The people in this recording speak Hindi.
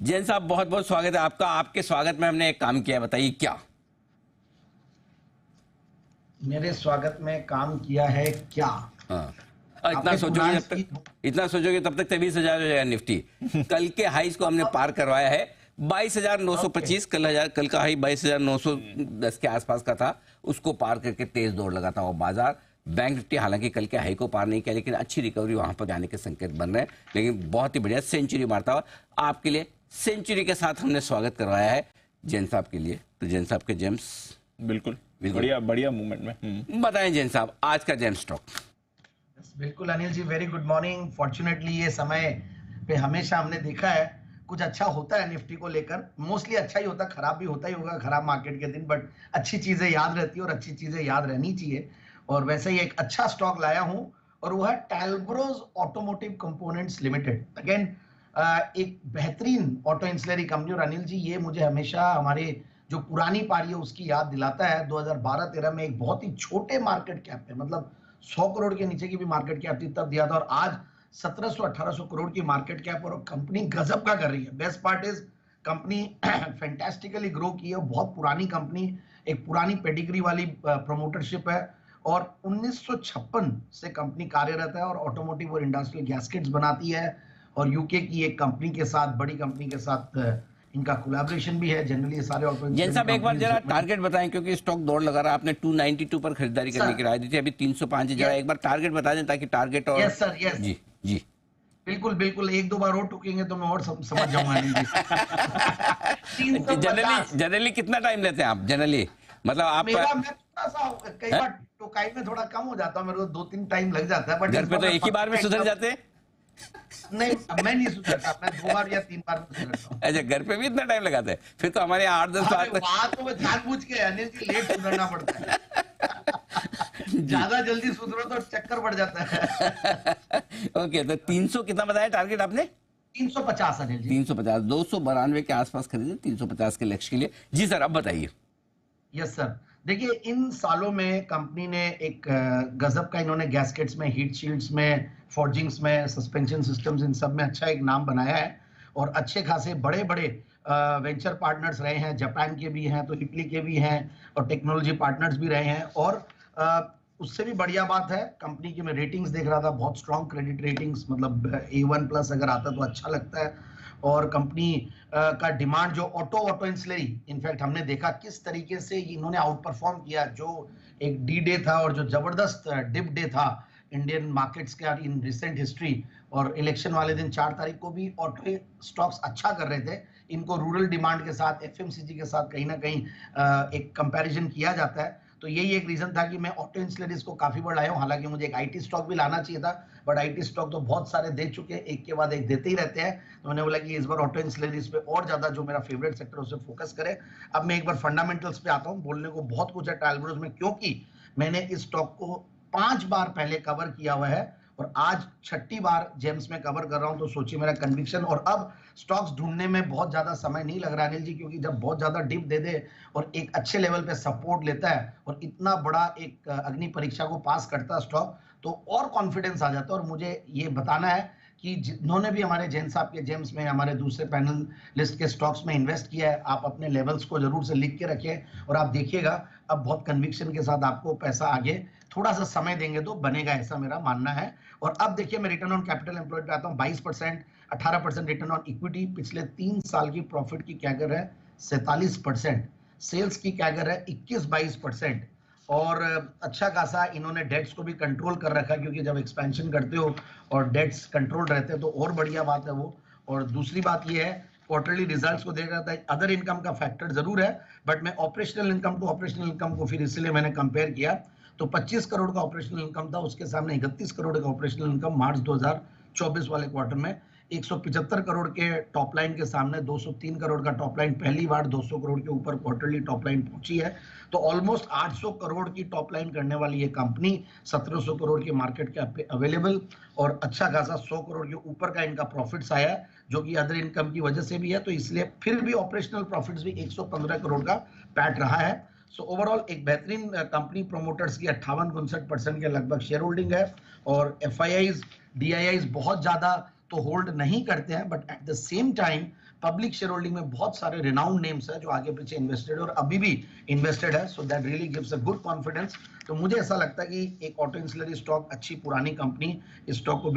जैन साहब, बहुत बहुत स्वागत है आपका। आपके स्वागत में हमने एक काम किया है, बताइए क्या? मेरे स्वागत में काम किया है क्या? हाँ, और आपने इतना सोचोगे तब तक 23,000 हो जाएगा निफ्टी। कल के हाईज को हमने पार करवाया है 22,925। कल का हाई 22,910 के आसपास का था, उसको पार करके तेज दौड़ लगाता हुआ बाजार। बैंक निफ्टी हालांकि कल के हाई को पार नहीं किया, लेकिन अच्छी रिकवरी वहां पर जाने के संकेत बन रहे हैं। लेकिन बहुत ही बढ़िया सेंचुरी मारता हुआ आपके लिए सेंचुरी के साथ हमने स्वागत करवाया है जैन साहब के लिए। तो जैन साहब के जेम्स बिल्कुल बढ़िया बढ़िया मूवमेंट में। बताएं जैन साहब, आज का जेम स्टॉक। बिल्कुल Anil ji, very good morning. Fortunately ये समय पे हमेशा हमने देखा है कुछ अच्छा होता है निफ्टी को लेकर। मोस्टली अच्छा ही होता है, खराब भी होता ही होगा खराब मार्केट के दिन, बट अच्छी चीजें याद रहती है और अच्छी चीजें याद रहनी चाहिए। और वैसे ही एक अच्छा स्टॉक लाया हूं और वो है टैलब्रोज ऑटोमोटिव कंपोनेंट्स लिमिटेड। अगेन एक बेहतरीन ऑटो इंसुलरी कंपनी। और अनिल जी, ये मुझे हमेशा हमारे जो पुरानी पारी है उसकी याद दिलाता है। 2012-13 में एक बहुत ही छोटे मार्केट कैप पे, मतलब 100 करोड़ के नीचे की भी मार्केट कैप थी तब दिया था, और आज 1700-1800 करोड़ की मार्केट कैप और कंपनी गजब का कर रही है। Best part is company fantastically grow की है। बहुत पुरानी कंपनी, एक पुरानी पेडिग्री वाली प्रोमोटरशिप है और 1956 से कंपनी कार्यरत है और ऑटोमोटिव और इंडस्ट्रियल गैस्केट्स बनाती है। और यूके की एक कंपनी के साथ, बड़ी कंपनी के साथ इनका कोलैबोरेशन भी है। जनरली सारे ऑटो जैन साहब एक बार जरा टारगेट बताएं, क्योंकि स्टॉक दौड़ लगा रहा है। आपने 292 पर खरीदारी करने की राय दी थी, अभी 305। जरा एक बार टारगेट बता दें ताकि टारगेट और यस सर, यस जी जी बिल्कुल बिल्कुल। एक दो बार और टूकेंगे तो मैं और समझ जाऊंगा। जनरली कितना टाइम लेते हैं आप जनरली? मतलब आप मैं थोड़ा सा कई बार टोकाई में थोड़ा कम हो जाता हूँ, मेरे को 2-3 टाइम लग जाता है, बट घर पे तो एक ही बार में सुधर जाते हैं। नहीं, मैं नहीं सुधरता, मैं 2 बार या 3 बार में सुधरता हूँ। अच्छा, घर पे भी इतना टाइम लगाते हैं? फिर तो हमारे यहाँ 8-10 बात तो मैं जानबूझ के अनिल जी लेट सुधरना पड़ता है। ज्यादा जल्दी सुधरो तो चक्कर बढ़ जाता है। ओके, तो 300 कितना बताया टारगेट आपने? 350 अनिल जी। 350, 292 के आसपास खरीदे 350 के लक्ष्य के लिए। जी सर, अब बताइए। यस सर, देखिए इन सालों में कंपनी ने एक गजब का, इन्होंने गैस्केट्स में, हीट शील्ड्स में, फोर्जिंग्स में, सस्पेंशन सिस्टम्स, इन सब में अच्छा एक नाम बनाया है। और अच्छे खासे बड़े बड़े वेंचर पार्टनर्स रहे हैं, जापान के भी हैं तो इटली के भी हैं, और टेक्नोलॉजी पार्टनर्स भी रहे हैं। और उससे भी बढ़िया बात है, कंपनी की मैं रेटिंग्स देख रहा था, बहुत स्ट्रॉन्ग क्रेडिट रेटिंग्स, मतलब A1+ अगर आता तो अच्छा लगता है। और कंपनी का डिमांड जो ऑटो इंसुलरी, इनफैक्ट हमने देखा किस तरीके से इन्होंने आउट परफॉर्म किया। जो एक डी डे था और जो जबरदस्त डिप डे था इंडियन मार्केट्स का इन रिसेंट हिस्ट्री, और इलेक्शन वाले दिन 4 तारीख को भी ऑटो स्टॉक्स अच्छा कर रहे थे। इनको रूरल डिमांड के साथ, एफएमसीजी के साथ कहीं ना कहीं एक कंपैरिजन किया जाता है। तो यही एक रीजन था कि मैं ऑटो इंसुलरीज को काफी बढ़ लाया हूं। हालांकि मुझे एक आईटी स्टॉक भी लाना चाहिए था, बट आईटी स्टॉक तो बहुत सारे दे चुके हैं, एक के बाद एक देते ही रहते हैं। तो मैंने बोला कि इस बार ऑटो इंसुलरीज पे और ज्यादा, जो मेरा फेवरेट सेक्टर है उस पर फोकस करें। अब मैं एक बार फंडामेंटल्स पे आता हूं। बोलने को बहुत कुछ है टैलब्रोज में, क्योंकि मैंने इस स्टॉक को 5 बार पहले कवर किया हुआ है और आज 6ठी बार जेम्स में कवर कर रहा हूं। तो सोचिए मेरा कन्विक्शन। और अब स्टॉक्स ढूंढने में बहुत ज्यादा समय नहीं लग रहा अनिल जी, क्योंकि जब बहुत ज्यादा डिप दे दे और एक अच्छे लेवल पे सपोर्ट लेता है और इतना बड़ा एक अग्नि परीक्षा को पास करता है स्टॉक, तो और कॉन्फिडेंस आ जाता है। और मुझे ये बताना है कि जिन्होंने भी हमारे जैन साहब के जेम्स में, हमारे दूसरे पैनल लिस्ट के स्टॉक्स में इन्वेस्ट किया है, आप अपने लेवल्स को जरूर से लिख के रखें और आप देखिएगा अब बहुत कन्विक्शन के साथ आपको पैसा आगे, थोड़ा सा समय देंगे तो बनेगा, ऐसा मेरा मानना है। और अब देखिए मैं रिटर्न ऑन कैपिटल एम्प्लॉयड पे आता हूँ। 22%, 18% रिटर्न ऑन इक्विटी। पिछले 3 साल की प्रॉफिट की कैगर है 47%, सेल्स की कैगर है 21-22%। और अच्छा खासा इन्होंने डेट्स को भी कंट्रोल कर रखा, क्योंकि जब एक्सपेंशन करते हो और डेट्स कंट्रोल रहते हैं तो और बढ़िया बात है वो। और दूसरी बात ये है, क्वार्टरली रिजल्ट्स को देख रहा था, अदर इनकम का फैक्टर जरूर है, बट मैं ऑपरेशनल इनकम को फिर इसलिए मैंने कंपेयर किया। तो 25 करोड़ का ऑपरेशनल इनकम था, उसके सामने 31 करोड़ का ऑपरेशनल इनकम मार्च 2024 वाले क्वार्टर में। 175 करोड़ के टॉप लाइन के सामने 203 करोड़ का टॉप लाइन, पहली बार 200 करोड़ के ऊपर क्वार्टरली टॉप लाइन पहुंची है। तो ऑलमोस्ट 800 करोड़ की टॉप लाइन करने वाली ये कंपनी 1700 करोड़ की मार्केट कैप पे अवेलेबल, और अच्छा खासा 100 करोड़ के ऊपर का इनका प्रॉफिट्स आया है, जो कि अदर इनकम की वजह से भी है। तो इसलिए फिर भी ऑपरेशनल प्रॉफिट्स भी 115 करोड़ का पैट रहा है। सो ओवरऑल एक बेहतरीन कंपनी। प्रोमोटर्स की 58-59% के लगभग शेयर होल्डिंग है, और एफआईआईज, डीआईआईज बहुत ज्यादा तो होल्ड नहीं करते हैं, but at the same time public share holding में बहुत सारे रिनाउंड नेम्स है जो आगे पीछे इन्वेस्टेड है और अभी भी इन्वेस्टेड है, so that really gives a good confidence. तो मुझे ऐसा लगता है कि एक ऑटो इंसुलरी स्टॉक अच्छी पुरानी कंपनी, इस स्टॉक को